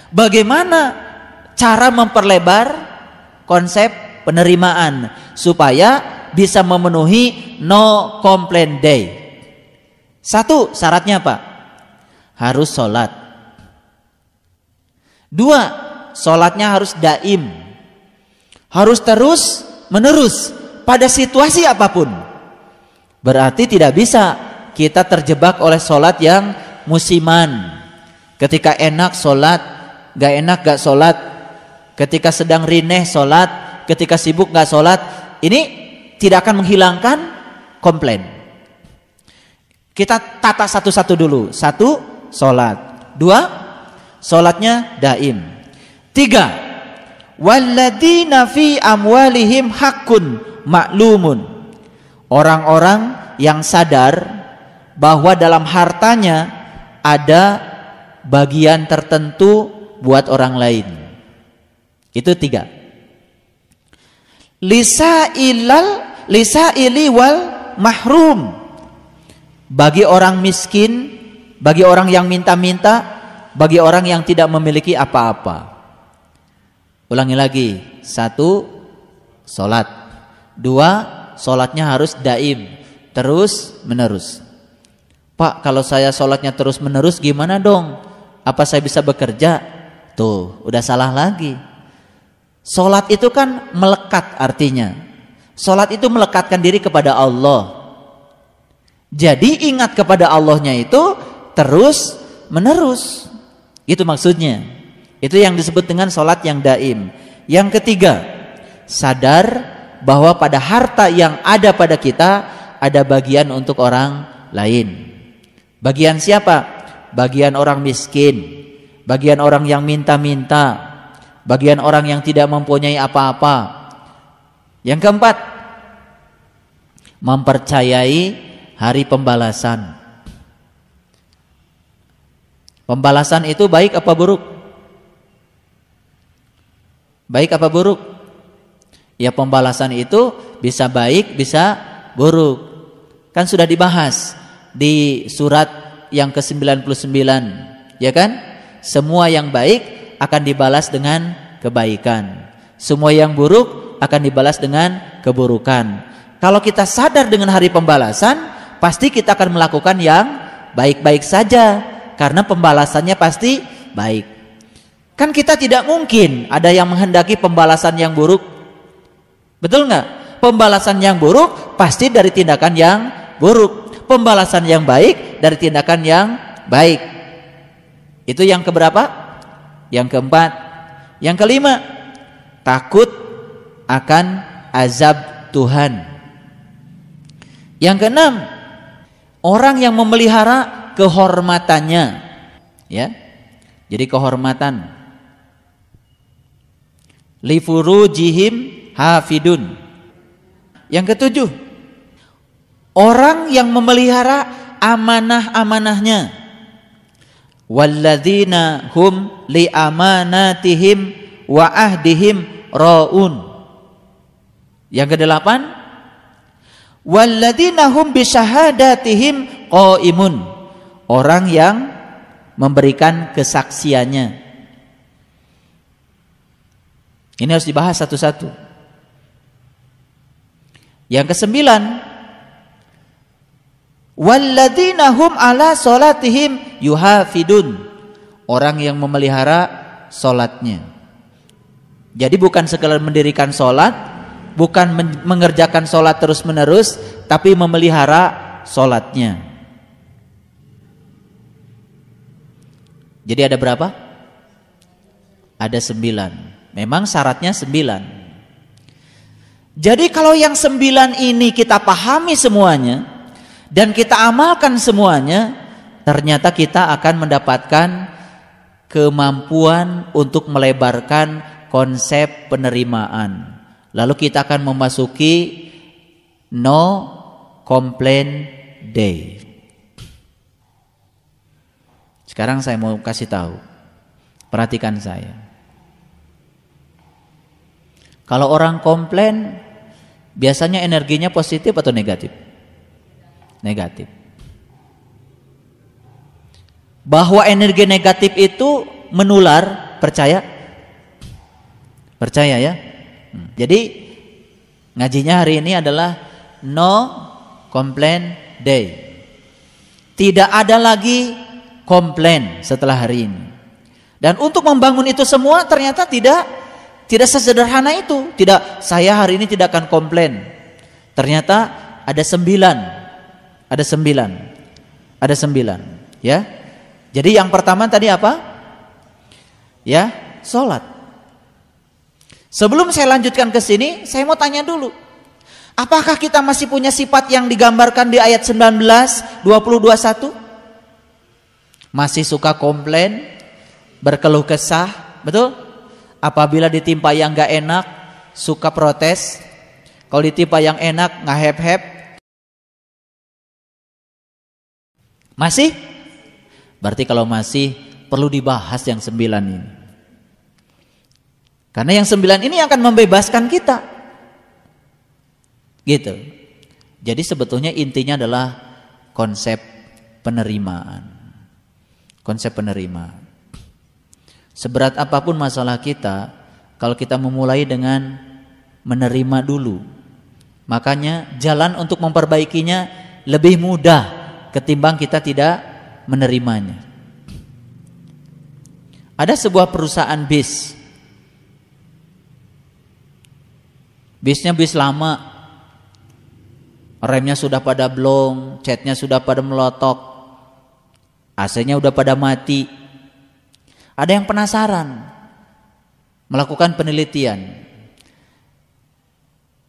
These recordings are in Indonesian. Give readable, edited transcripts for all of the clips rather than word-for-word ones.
Bagaimana cara memperlebar konsep penerimaan supaya bisa memenuhi no complaint day? Satu, syaratnya apa? Harus sholat. Dua, sholatnya harus daim, harus terus menerus pada situasi apapun. Berarti tidak bisa kita terjebak oleh sholat yang musiman. Ketika enak sholat, gak enak gak sholat. Ketika sedang rineh sholat, ketika sibuk gak sholat. Ini tidak akan menghilangkan komplain. Kita tata satu-satu dulu. Satu, sholat. Dua, sholatnya daim. Tiga, walladzina fi amwalihim haqqun ma'lumun. Orang-orang yang sadar bahwa dalam hartanya ada bagian tertentu buat orang lain. Itu tiga. Lisaili wal mahrum. Bagi orang miskin, bagi orang yang minta-minta, bagi orang yang tidak memiliki apa-apa. Ulangi lagi. Satu, sholat. Dua, sholatnya harus daim, terus menerus. Pak, kalau saya sholatnya terus menerus gimana dong? Apa saya bisa bekerja? Tuh, udah salah lagi. Sholat itu kan melekat artinya. Sholat itu melekatkan diri kepada Allah. Jadi ingat kepada Allahnya itu terus menerus. Itu maksudnya. Itu yang disebut dengan sholat yang daim. Yang ketiga, sadar bahwa pada harta yang ada pada kita ada bagian untuk orang lain. Bagian siapa? Bagian orang miskin, bagian orang yang minta-minta, bagian orang yang tidak mempunyai apa-apa. Yang keempat, mempercayai hari pembalasan. Pembalasan itu baik apa buruk? Baik apa buruk? Ya, pembalasan itu bisa baik, bisa buruk. Kan sudah dibahas di surat yang ke-99, ya kan? Semua yang baik akan dibalas dengan kebaikan. Semua yang buruk akan dibalas dengan keburukan. Kalau kita sadar dengan hari pembalasan, pasti kita akan melakukan yang baik-baik saja, karena pembalasannya pasti baik. Kan kita tidak mungkin ada yang menghendaki pembalasan yang buruk. Betul nggak? Pembalasan yang buruk pasti dari tindakan yang buruk. Pembalasan yang baik dari tindakan yang baik. Itu yang keberapa? Yang keempat. Yang kelima, takut akan azab Tuhan. Yang keenam, orang yang memelihara kehormatannya, ya. Jadi kehormatan. Li furujihim hafidun. Yang ketujuh, orang yang memelihara amanah-amanahnya. Walladzina hum li amanatihim wa ahdihim raun. Yang kedelapan, walladzina hum bi syahadatihim qaimun. Orang yang memberikan kesaksiannya. Ini harus dibahas satu-satu. Yang kesembilan, walladzina hum ala salatihim yuhafidun. Orang yang memelihara salatnya. Jadi bukan sekadar mendirikan salat, bukan mengerjakan salat terus-menerus, tapi memelihara salatnya. Jadi ada berapa? Ada 9. Memang syaratnya 9. Jadi kalau yang 9 ini kita pahami semuanya dan kita amalkan semuanya, ternyata kita akan mendapatkan kemampuan untuk melebarkan konsep penerimaan. Lalu kita akan memasuki no complaint day. Sekarang saya mau kasih tahu. Perhatikan saya. Kalau orang komplain, biasanya energinya positif atau negatif? Negatif. Bahwa energi negatif itu menular, Percaya? Percaya ya? Jadi ngajinya hari ini adalah no complain day. Tidak ada lagi komplain setelah hari ini. Dan untuk membangun itu semua ternyata tidak sesederhana itu. Tidak, saya hari ini tidak akan komplain. Ternyata ada 9. Ada 9, ya. Jadi yang pertama tadi apa? Ya, sholat. Sebelum saya lanjutkan ke sini, saya mau tanya dulu. Apakah kita masih punya sifat yang digambarkan di ayat 19, 20, 21? Masih suka komplain, berkeluh kesah, betul? Apabila ditimpa yang gak enak, suka protes. Kalau ditimpa yang enak, ngahep-hep. Masih? Berarti kalau masih, perlu dibahas yang 9 ini. Karena yang 9 ini akan membebaskan kita. Gitu. Jadi sebetulnya intinya adalah konsep penerimaan. Konsep penerimaan. Seberat apapun masalah kita, kalau kita memulai dengan menerima dulu, makanya jalan untuk memperbaikinya lebih mudah ketimbang kita tidak menerimanya. Ada sebuah perusahaan bis. Bisnya bis lama. Remnya sudah pada blong, catnya sudah pada melotok, AC-nya udah pada mati. Ada yang penasaran, melakukan penelitian.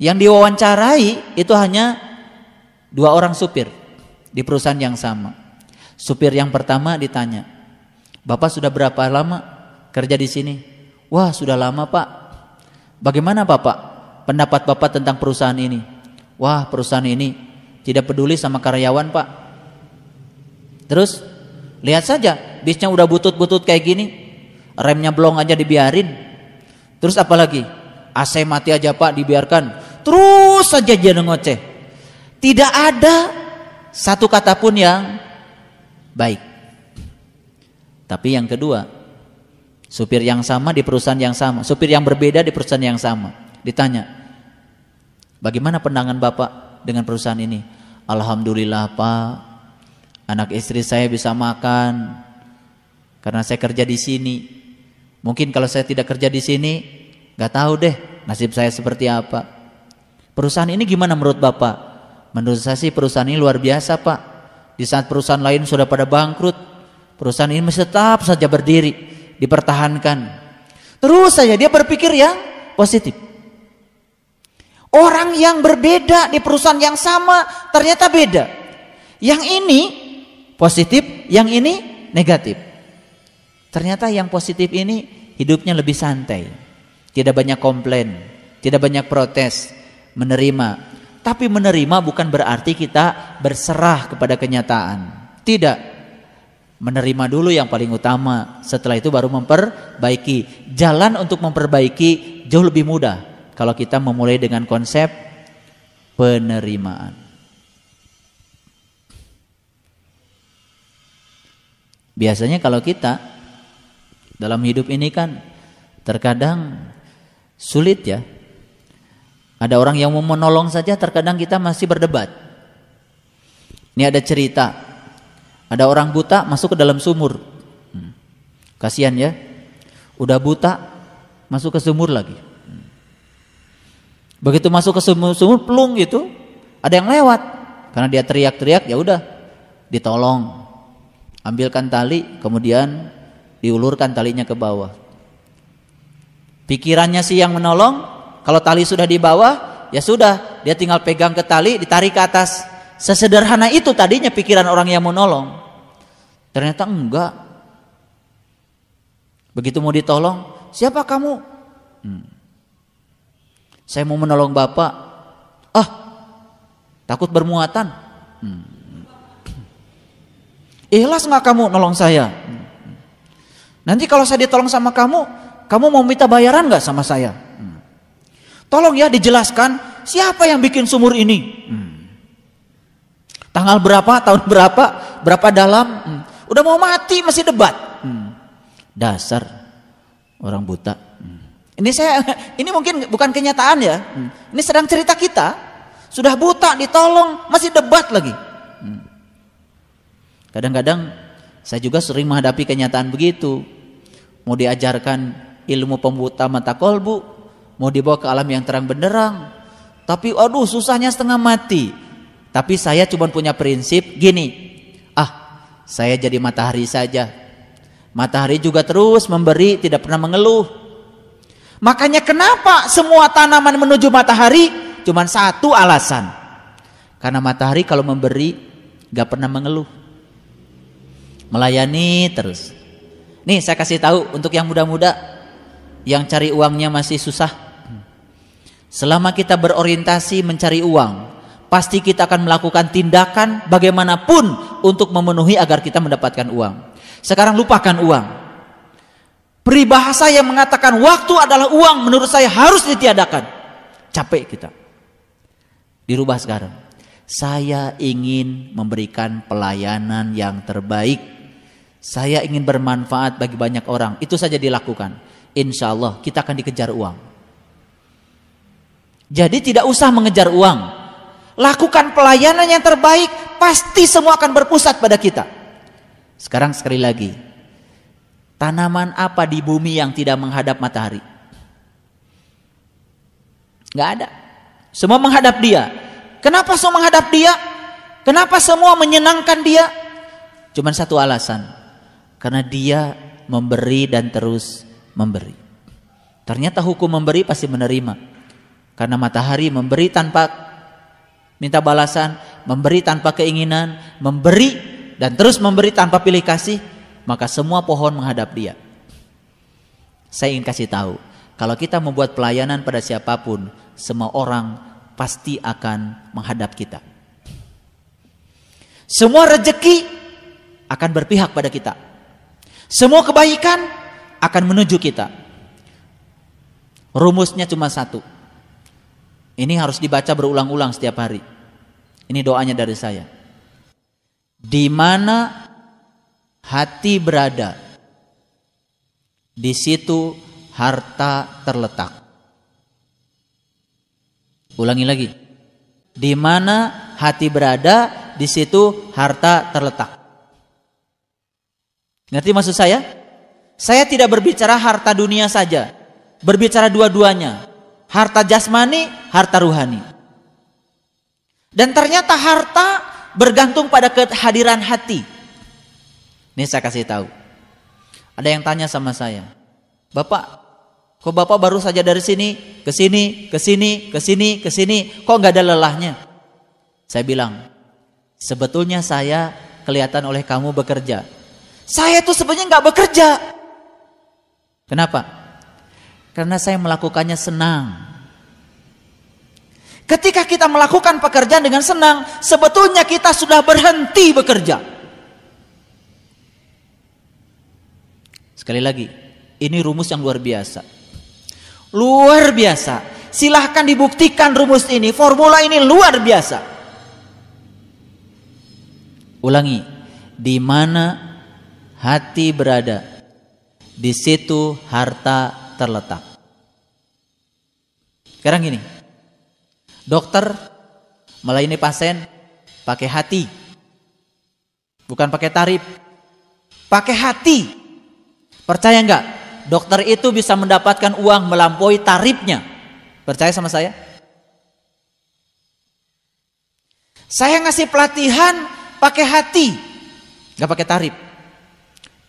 Yang diwawancarai itu hanya 2 orang supir di perusahaan yang sama. Supir yang pertama ditanya, "Bapak sudah berapa lama kerja di sini?" "Wah, sudah lama, Pak." "Bagaimana, Bapak, pendapat Bapak tentang perusahaan ini?" "Wah, perusahaan ini tidak peduli sama karyawan, Pak." "Terus lihat saja, bisnya udah butut-butut kayak gini, remnya blong aja dibiarin. Terus apa lagi? AC mati aja, Pak, dibiarkan." Terus saja dia ngoceh. Tidak ada satu kata pun yang baik. Tapi yang kedua, supir yang sama di perusahaan yang sama, supir yang berbeda di perusahaan yang sama, ditanya, "Bagaimana pandangan Bapak dengan perusahaan ini?" "Alhamdulillah, Pak, anak istri saya bisa makan karena saya kerja di sini. Mungkin kalau saya tidak kerja di sini, nggak tahu deh nasib saya seperti apa. Perusahaan ini gimana menurut Bapak?" "Menurut saya sih perusahaan ini luar biasa, Pak. Di saat perusahaan lain sudah pada bangkrut, perusahaan ini masih tetap saja berdiri, dipertahankan." Terus saja dia berpikir yang positif. Orang yang berbeda di perusahaan yang sama ternyata beda. Yang ini positif, yang ini negatif. Ternyata yang positif ini hidupnya lebih santai, tidak banyak komplain, tidak banyak protes, menerima. Tapi menerima bukan berarti kita berserah kepada kenyataan. Tidak. Menerima dulu yang paling utama, setelah itu baru memperbaiki. Jalan untuk memperbaiki jauh lebih mudah kalau kita memulai dengan konsep penerimaan. Biasanya kalau kita dalam hidup ini kan terkadang sulit ya. Ada orang yang mau menolong saja terkadang kita masih berdebat. Ini ada cerita, ada orang buta masuk ke dalam sumur. Kasihan ya, udah buta masuk ke sumur lagi. Begitu masuk ke sumur pelung gitu, ada yang lewat. Karena dia teriak-teriak, ya udah ditolong. Ambilkan tali, kemudian diulurkan talinya ke bawah. Pikirannya sih yang menolong, kalau tali sudah di bawah, ya sudah, dia tinggal pegang ke tali, ditarik ke atas. Sesederhana itu tadinya pikiran orang yang menolong. Ternyata enggak. Begitu mau ditolong, "Siapa kamu?" "Saya mau menolong Bapak." "Ah, takut bermuatan." "Ikhlas nggak kamu nolong saya?" "Nanti kalau saya ditolong sama kamu mau minta bayaran nggak sama saya?" "Tolong ya dijelaskan siapa yang bikin sumur ini, tanggal berapa, tahun berapa, berapa dalam." Udah mau mati masih debat. Dasar Orang buta. Ini mungkin bukan kenyataan ya. Ini sedang cerita kita. Sudah buta ditolong, masih debat lagi. Kadang-kadang saya juga sering menghadapi kenyataan begitu. Mau diajarkan ilmu pembuta mata kolbu, mau dibawa ke alam yang terang benderang. Tapi aduh susahnya setengah mati. Tapi saya cuma punya prinsip gini. Saya jadi matahari saja. Matahari juga terus memberi, tidak pernah mengeluh. Makanya kenapa semua tanaman menuju matahari? Cuman satu alasan. Karena matahari kalau memberi gak pernah mengeluh. Melayani terus. Nih saya kasih tahu untuk yang muda-muda, yang cari uangnya masih susah. Selama kita berorientasi mencari uang, pasti kita akan melakukan tindakan bagaimanapun untuk memenuhi agar kita mendapatkan uang. Sekarang lupakan uang. Peribahasa yang mengatakan waktu adalah uang menurut saya harus ditiadakan. Capek kita. Dirubah sekarang. Saya ingin memberikan pelayanan yang terbaik. Saya ingin bermanfaat bagi banyak orang. Itu saja dilakukan. Insya Allah kita akan dikejar uang. Jadi tidak usah mengejar uang. Lakukan pelayanan yang terbaik, pasti semua akan berpusat pada kita. Sekarang sekali lagi, tanaman apa di bumi yang tidak menghadap matahari? Gak ada. Semua menghadap dia. Kenapa semua menghadap dia? Kenapa semua menyenangkan dia? Cuman satu alasan. Karena dia memberi dan terus memberi. Ternyata hukum memberi pasti menerima. Karena matahari memberi tanpa minta balasan, memberi tanpa keinginan, memberi dan terus memberi tanpa pilih kasih, maka semua pohon menghadap dia. Saya ingin kasih tahu, kalau kita membuat pelayanan pada siapapun, semua orang pasti akan menghadap kita. Semua rezeki akan berpihak pada kita. Semua kebaikan akan menuju kita. Rumusnya cuma satu. Ini harus dibaca berulang-ulang setiap hari. Ini doanya dari saya. Di mana hati berada, di situ harta terletak. Ulangi lagi. Di mana hati berada, di situ harta terletak. Ngerti maksud saya? Saya tidak berbicara harta dunia saja. Berbicara dua-duanya. Harta jasmani, harta ruhani. Dan ternyata harta bergantung pada kehadiran hati. Ini saya kasih tahu. Ada yang tanya sama saya, Bapak, kok Bapak baru saja dari sini, ke sini, ke sini, ke sini, ke sini, kok nggak ada lelahnya? Saya bilang, sebetulnya saya kelihatan oleh kamu bekerja. Saya tuh sebenarnya nggak bekerja. Kenapa? Karena saya melakukannya senang. Ketika kita melakukan pekerjaan dengan senang, sebetulnya kita sudah berhenti bekerja. Sekali lagi, ini rumus yang luar biasa. Luar biasa. Silahkan dibuktikan rumus ini, formula ini luar biasa. Ulangi, di mana hati berada, di situ harta terletak. Sekarang gini, dokter melayani pasien pakai hati, bukan pakai tarif, pakai hati. Percaya nggak? Dokter itu bisa mendapatkan uang melampaui tarifnya. Percaya sama saya? Saya ngasih pelatihan pakai hati, nggak pakai tarif.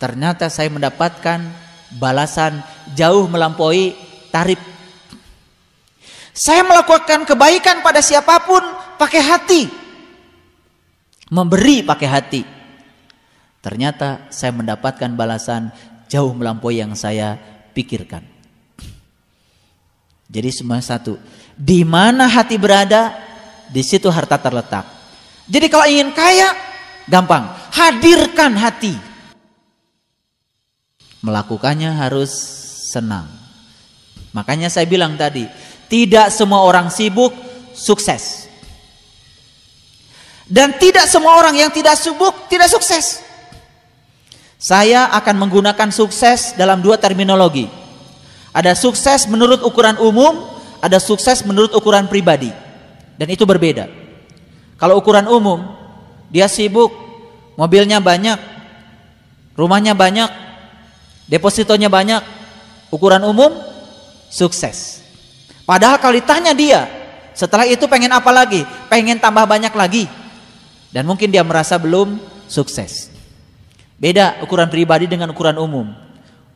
Ternyata saya mendapatkan balasan jauh melampaui tarif. Saya melakukan kebaikan pada siapapun pakai hati, memberi pakai hati. Ternyata saya mendapatkan balasan jauh melampaui yang saya pikirkan. Jadi semua satu. Di mana hati berada, di situ harta terletak. Jadi kalau ingin kaya, gampang. Hadirkan hati. Melakukannya harus senang. Makanya saya bilang tadi, tidak semua orang sibuk sukses. Dan tidak semua orang yang tidak sibuk tidak sukses. Saya akan menggunakan sukses dalam dua terminologi. Ada sukses menurut ukuran umum, ada sukses menurut ukuran pribadi. Dan itu berbeda. Kalau ukuran umum, dia sibuk, mobilnya banyak, rumahnya banyak, depositonya banyak. Ukuran umum, sukses. Padahal kalau ditanya dia, setelah itu pengen apa lagi? Pengen tambah banyak lagi. Dan mungkin dia merasa belum sukses. Beda ukuran pribadi dengan ukuran umum.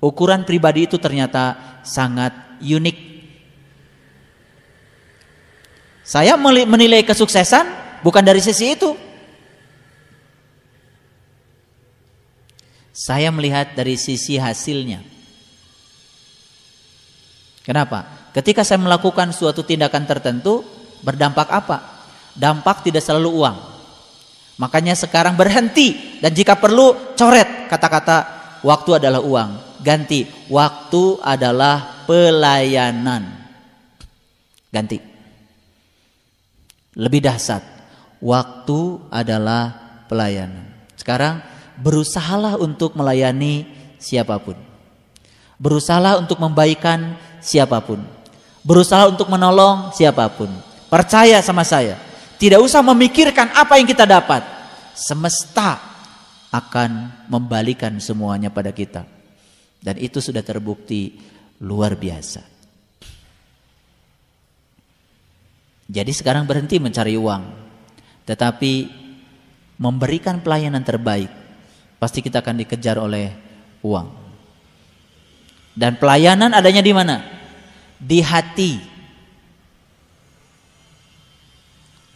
Ukuran pribadi itu ternyata sangat unik. Saya menilai kesuksesan bukan dari sisi itu. Saya melihat dari sisi hasilnya. Kenapa? Ketika saya melakukan suatu tindakan tertentu, berdampak apa? Dampak tidak selalu uang. Makanya sekarang berhenti, dan jika perlu coret kata-kata waktu adalah uang. Ganti, waktu adalah pelayanan. Ganti. Lebih dahsyat, waktu adalah pelayanan. Sekarang berusahalah untuk melayani siapapun. Berusahalah untuk membaikan siapapun. Berusaha untuk menolong siapapun. Percaya sama saya, tidak usah memikirkan apa yang kita dapat. Semesta akan membalikan semuanya pada kita. Dan itu sudah terbukti luar biasa. Jadi sekarang berhenti mencari uang, tetapi memberikan pelayanan terbaik. Pasti kita akan dikejar oleh uang. Dan pelayanan adanya di mana? Di hati.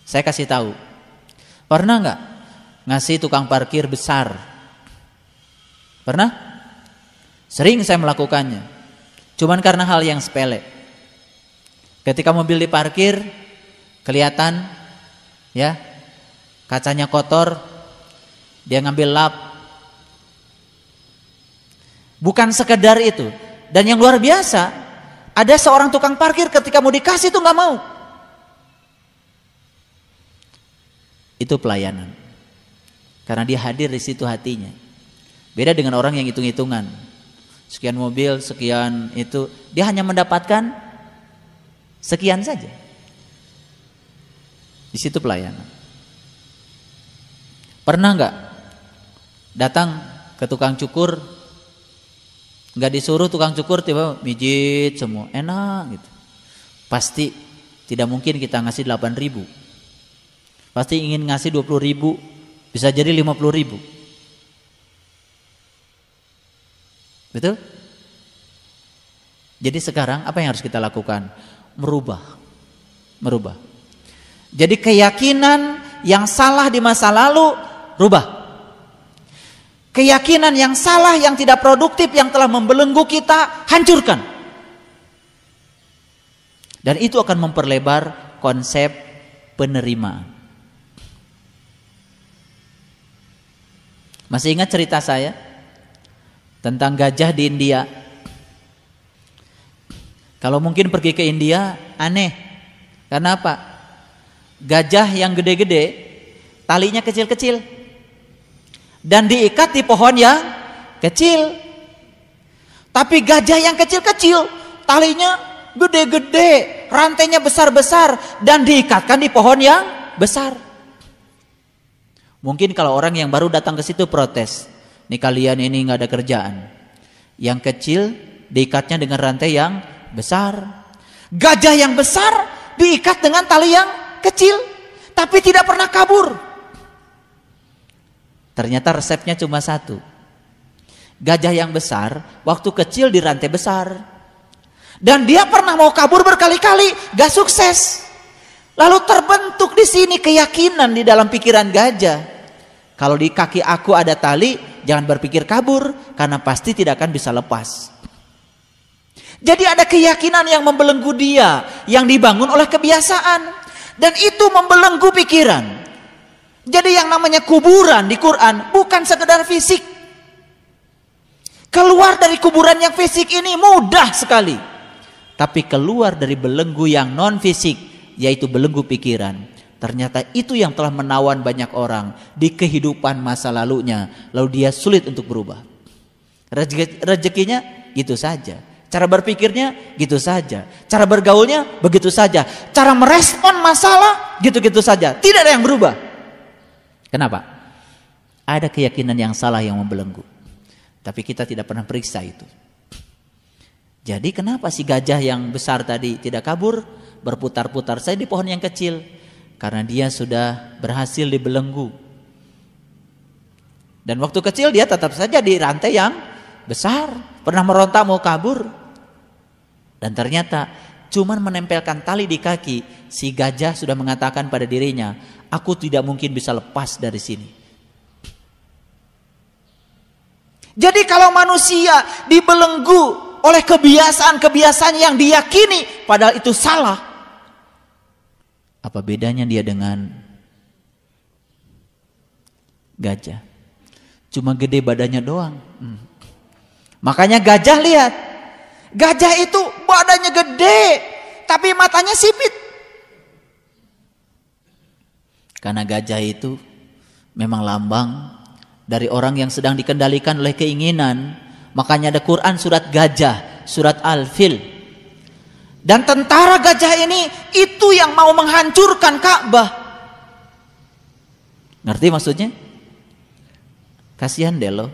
Saya kasih tahu. Pernah nggak ngasih tukang parkir besar? Pernah? Sering saya melakukannya. Cuman karena hal yang sepele. Ketika mobil diparkir, kelihatan ya, kacanya kotor, dia ngambil lap. Bukan sekedar itu. Dan yang luar biasa, ada seorang tukang parkir ketika mau dikasih tuh nggak mau. Itu pelayanan. Karena dia hadir di situ hatinya. Beda dengan orang yang hitung-hitungan. Sekian mobil, sekian itu, dia hanya mendapatkan sekian saja. Di situ pelayanan. Pernah nggak datang ke tukang cukur, nggak disuruh tukang cukur tiba mijit semua, enak gitu. Pasti tidak mungkin kita ngasih 8.000. Pasti ingin ngasih 20.000, bisa jadi 50.000. Betul? Jadi sekarang apa yang harus kita lakukan? Merubah. Jadi keyakinan yang salah di masa lalu, rubah. Keyakinan yang salah, yang tidak produktif, yang telah membelenggu kita, hancurkan. Dan itu akan memperlebar konsep penerimaan. Masih ingat cerita saya tentang gajah di India? Kalau mungkin pergi ke India aneh. Karena apa? Gajah yang gede-gede, talinya kecil-kecil, dan diikat di pohon yang kecil. Tapi gajah yang kecil-kecil, talinya gede-gede, rantainya besar-besar, dan diikatkan di pohon yang besar. Mungkin kalau orang yang baru datang ke situ protes, nih kalian ini nggak ada kerjaan. Yang kecil diikatnya dengan rantai yang besar. Gajah yang besar diikat dengan tali yang kecil, tapi tidak pernah kabur. Ternyata resepnya cuma satu. Gajah yang besar waktu kecil di rantai besar, dan dia pernah mau kabur berkali-kali, gak sukses. Lalu terbentuk di sini keyakinan di dalam pikiran gajah. Kalau di kaki aku ada tali, jangan berpikir kabur, karena pasti tidak akan bisa lepas. Jadi ada keyakinan yang membelenggu dia, yang dibangun oleh kebiasaan, dan itu membelenggu pikiran. Jadi yang namanya kuburan di Quran bukan sekedar fisik. Keluar dari kuburan yang fisik ini mudah sekali, tapi keluar dari belenggu yang non fisik, yaitu belenggu pikiran. Ternyata itu yang telah menawan banyak orang di kehidupan masa lalunya, lalu dia sulit untuk berubah. Rezekinya gitu saja, Cara berpikirnya gitu saja. Cara bergaulnya begitu saja. Cara merespon masalah gitu-gitu saja. Tidak ada yang berubah. Kenapa? Ada keyakinan yang salah yang membelenggu. Tapi kita tidak pernah periksa itu. Jadi kenapa si gajah yang besar tadi tidak kabur, berputar-putar saja di pohon yang kecil? Karena dia sudah berhasil dibelenggu. Dan waktu kecil dia tetap saja di rantai yang besar. Pernah merontak mau kabur. Dan ternyata cuman menempelkan tali di kaki, si gajah sudah mengatakan pada dirinya, aku tidak mungkin bisa lepas dari sini. Jadi kalau manusia dibelenggu oleh kebiasaan-kebiasaan yang diyakini padahal itu salah, apa bedanya dia dengan gajah? Cuma gede badannya doang. Makanya gajah, lihat, gajah itu badannya gede tapi matanya sipit. Karena gajah itu memang lambang dari orang yang sedang dikendalikan oleh keinginan. Makanya ada Quran surat gajah, surat Al-Fil. Dan tentara gajah ini itu yang mau menghancurkan Ka'bah. Ngerti maksudnya? Kasihan deh lo.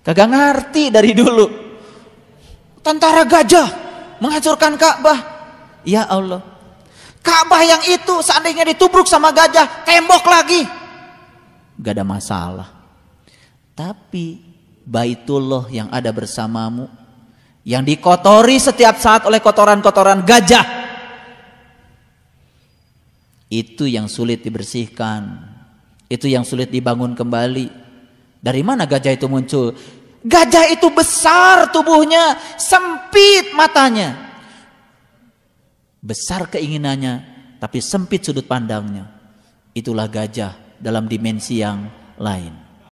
Kagak ngerti dari dulu. Tentara gajah menghancurkan Ka'bah. Ya Allah. Ka'bah yang itu seandainya ditubruk sama gajah, tembok lagi, gak ada masalah. Tapi Baitullah yang ada bersamamu, yang dikotori setiap saat oleh kotoran-kotoran gajah, itu yang sulit dibersihkan, itu yang sulit dibangun kembali. Dari mana gajah itu muncul? Gajah itu besar tubuhnya, sempit matanya, besar keinginannya, tapi sempit sudut pandangnya. Itulah gajah dalam dimensi yang lain.